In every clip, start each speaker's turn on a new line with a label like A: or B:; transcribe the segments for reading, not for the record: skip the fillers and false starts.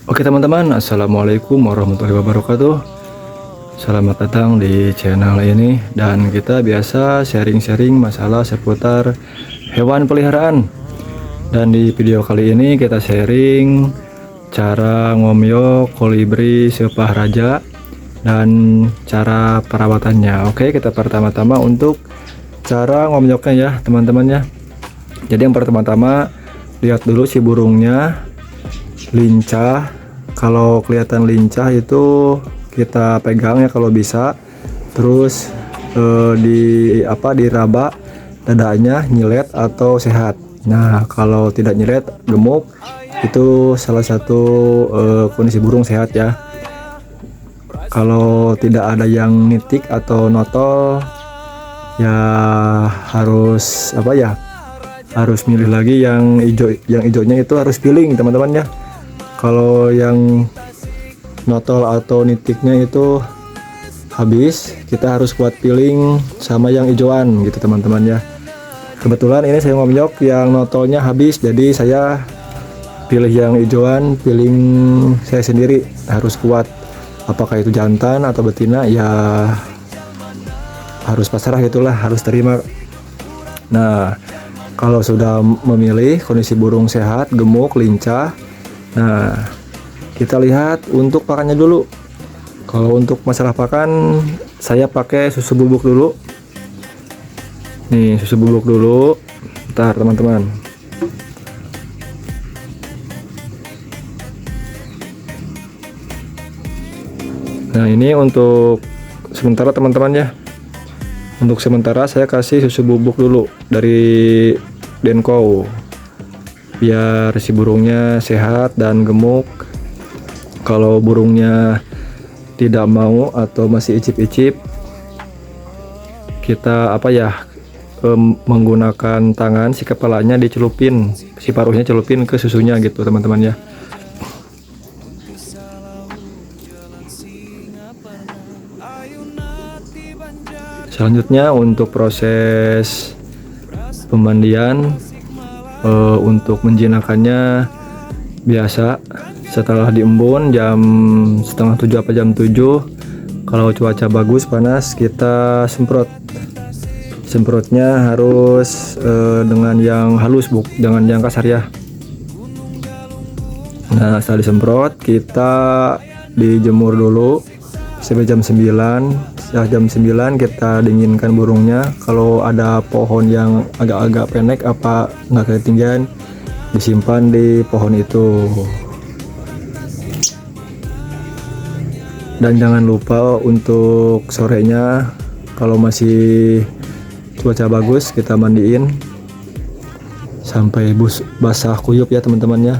A: Oke teman-teman, assalamualaikum warahmatullahi wabarakatuh. Selamat datang di channel ini, dan kita biasa sharing-sharing masalah seputar hewan peliharaan. Dan di video kali ini kita sharing cara ngomyok kolibri sepah raja dan cara perawatannya. Oke, kita pertama-tama untuk cara ngomyoknya ya teman-teman ya. Jadi yang pertama-tama lihat dulu si burungnya lincah. Kalau kelihatan lincah itu kita pegang ya kalau bisa, terus diraba dadanya nyilet atau sehat. Nah kalau tidak nyilet gemuk itu salah satu kondisi burung sehat ya. Kalau tidak ada yang nitik atau notol ya harus harus milih lagi yang hijau. Yang hijaunya itu harus piling teman-teman ya. Kalau yang notol atau nitiknya itu habis, kita harus kuat piling sama yang hijauan gitu teman-teman ya. Kebetulan ini saya ngomyok yang notolnya habis, jadi saya pilih yang hijauan, piling saya sendiri. Harus kuat, apakah itu jantan atau betina ya harus pasrah gitulah, harus terima. Nah kalau sudah memilih kondisi burung sehat, gemuk, lincah, nah kita lihat untuk pakannya dulu. Kalau untuk masalah pakan, saya pakai susu bubuk dulu. Nih susu bubuk dulu. Bentar teman-teman. Nah ini untuk sementara teman-teman ya. Untuk sementara saya kasih susu bubuk dulu dari Denko, biar si burungnya sehat dan gemuk. Kalau burungnya tidak mau atau masih icip-icip, kita menggunakan tangan, si kepalanya dicelupin, si paruhnya celupin ke susunya gitu teman-teman ya. Selanjutnya untuk proses pemandian, untuk menjinakkannya biasa setelah diembun jam setengah 7 apa jam 7. Kalau cuaca bagus panas kita semprotnya harus dengan yang halus, jangan yang kasar ya. Nah setelah disemprot kita dijemur dulu sampai jam 9. Setelah jam 9 kita dinginkan burungnya. Kalau ada pohon yang agak-agak pendek apa nggak ketinggian, disimpan di pohon itu. Dan jangan lupa untuk sorenya kalau masih cuaca bagus kita mandiin sampai basah kuyup ya teman-teman ya.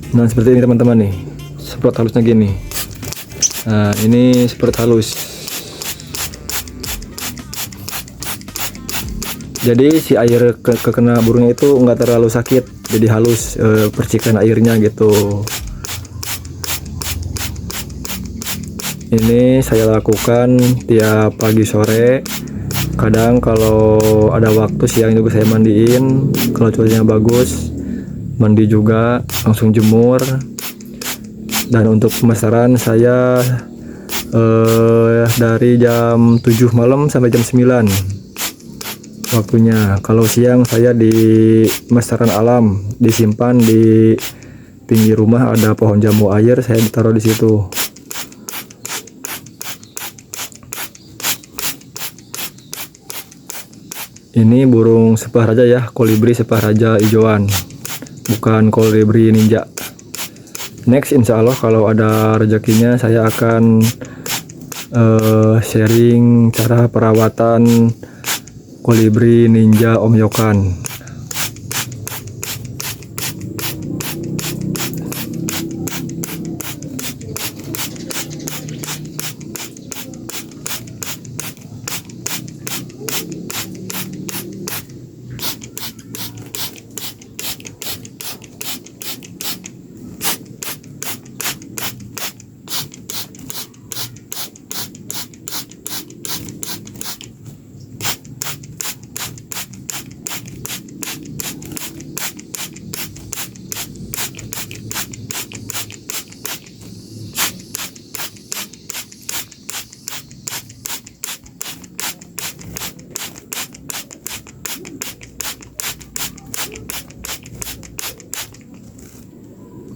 A: Nah seperti ini teman-teman nih, semprot halusnya gini. Nah ini semprot halus. Jadi si air kena burungnya itu nggak terlalu sakit, jadi halus percikan airnya gitu. Ini saya lakukan tiap pagi sore. Kadang kalau ada waktu siang juga saya mandiin. Kalau cuacanya bagus, mandi juga, langsung jemur. Dan untuk pemasaran saya dari jam 7 malam sampai jam 9 waktunya. Kalau siang saya di pemasaran alam, disimpan di pinggir rumah, ada pohon jambu air, saya ditaruh di situ. Ini burung sepah raja ya, kolibri sepah raja hijauan, bukan kolibri ninja. Next insya Allah kalau ada rezekinya saya akan sharing cara perawatan kolibri ninja omyokan.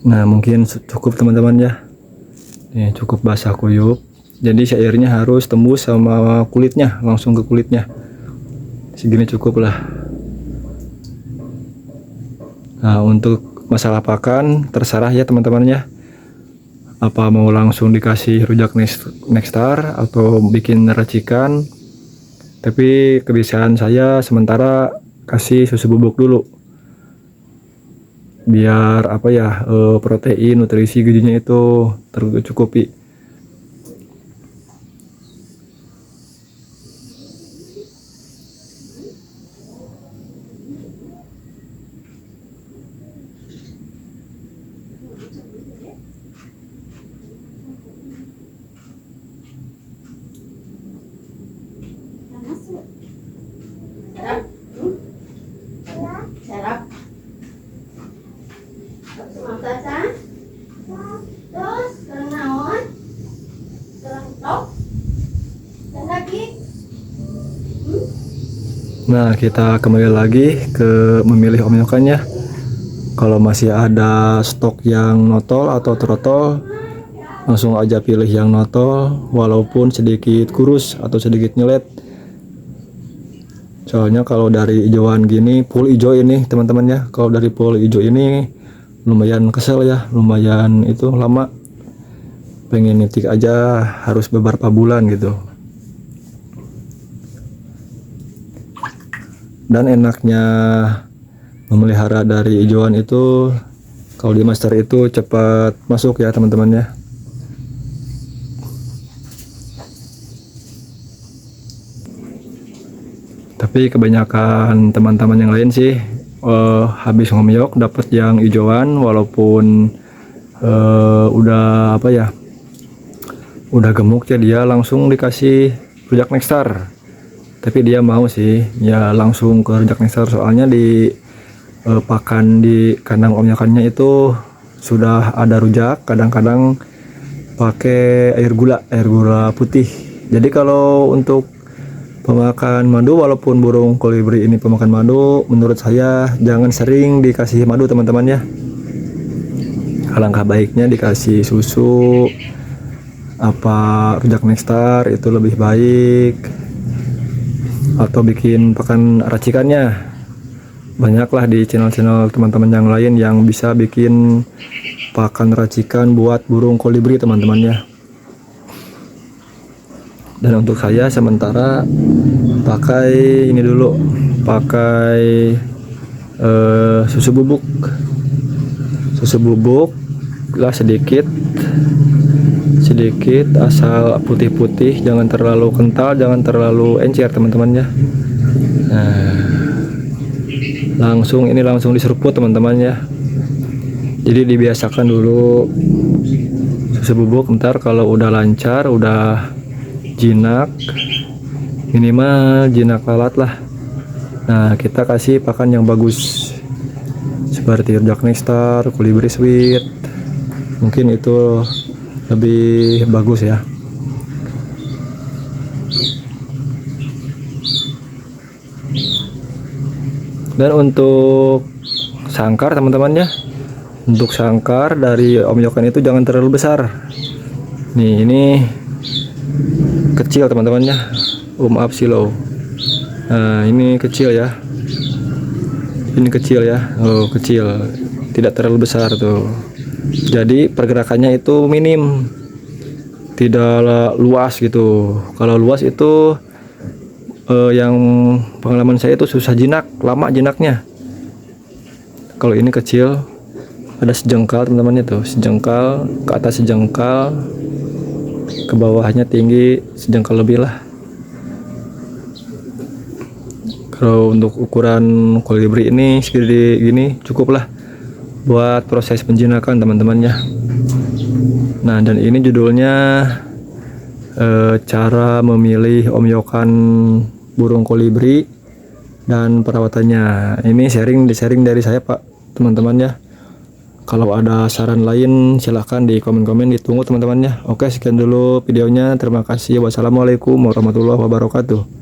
A: Nah mungkin cukup teman-teman ya, ini cukup basah kuyup, jadi si airnya harus tembus sama kulitnya, langsung ke kulitnya. Segini cukup lah. Nah untuk masalah pakan terserah ya teman-teman ya, apa mau langsung dikasih rujak Nexstar atau bikin racikan. Tapi kebiasaan saya sementara kasih susu bubuk dulu, biar apa ya, protein, nutrisi, gizinya itu tercukupi. Nah kita kembali lagi ke memilih omyokannya. Kalau masih ada stok yang notol atau trotol, langsung aja pilih yang notol walaupun sedikit kurus atau sedikit nyelet. Soalnya kalau dari hijauan gini, full hijau ini teman-teman ya, kalau dari full hijau ini lumayan kesel ya, lumayan itu lama, pengen nitik aja harus beberapa bulan gitu. Dan enaknya memelihara dari hijauan itu, kalau di master itu cepat masuk ya teman-teman ya. Tapi kebanyakan teman-teman yang lain sih habis ngomyok dapat yang hijauan, walaupun udah apa ya, udah gemuk ya, dia langsung dikasih rujak Nexstar. Tapi dia mau sih ya langsung ke rujak Nexstar, soalnya di pakan di kandang omyokannya itu sudah ada rujak, kadang-kadang pakai air gula putih. Jadi kalau untuk pemakan madu, walaupun burung kolibri ini pemakan madu, menurut saya jangan sering dikasih madu teman-teman ya. Alangkah baiknya dikasih susu apa rujak Nexstar itu lebih baik, atau bikin pakan racikannya. Banyaklah di channel-channel teman-teman yang lain yang bisa bikin pakan racikan buat burung kolibri teman-teman ya. Dan untuk saya sementara pakai ini dulu, pakai susu bubuk lah sedikit asal putih-putih, jangan terlalu kental, jangan terlalu encer teman-teman ya. Nah, langsung diseruput teman-teman ya. Jadi dibiasakan dulu susu bubuk, ntar kalau udah lancar, udah jinak, minimal jinak lalat lah, nah kita kasih pakan yang bagus seperti rujak Nexstar, kolibri sweet, mungkin itu lebih bagus ya. Dan untuk sangkar teman-teman ya, untuk sangkar dari omyokan itu jangan terlalu besar. Nih ini kecil teman-teman ya, maaf silo. Nah ini kecil ya, ini kecil ya, kecil, tidak terlalu besar tuh. Jadi pergerakannya itu minim, tidak luas gitu. Kalau luas itu yang pengalaman saya itu susah jinak, lama jinaknya. Kalau ini kecil, ada sejengkal teman-teman itu, sejengkal ke atas, sejengkal ke bawahnya tinggi sejengkal lebih lah. Kalau untuk ukuran kolibri ini segede gini cukup lah buat proses penjinakan teman-teman ya. Nah dan ini judulnya cara memilih omyokan burung kolibri dan perawatannya. Ini sharing dari saya Pak teman-teman ya. Kalau ada saran lain silahkan di komen-komen, ditunggu teman-teman ya. Oke sekian dulu videonya, terima kasih. Wassalamualaikum warahmatullahi wabarakatuh.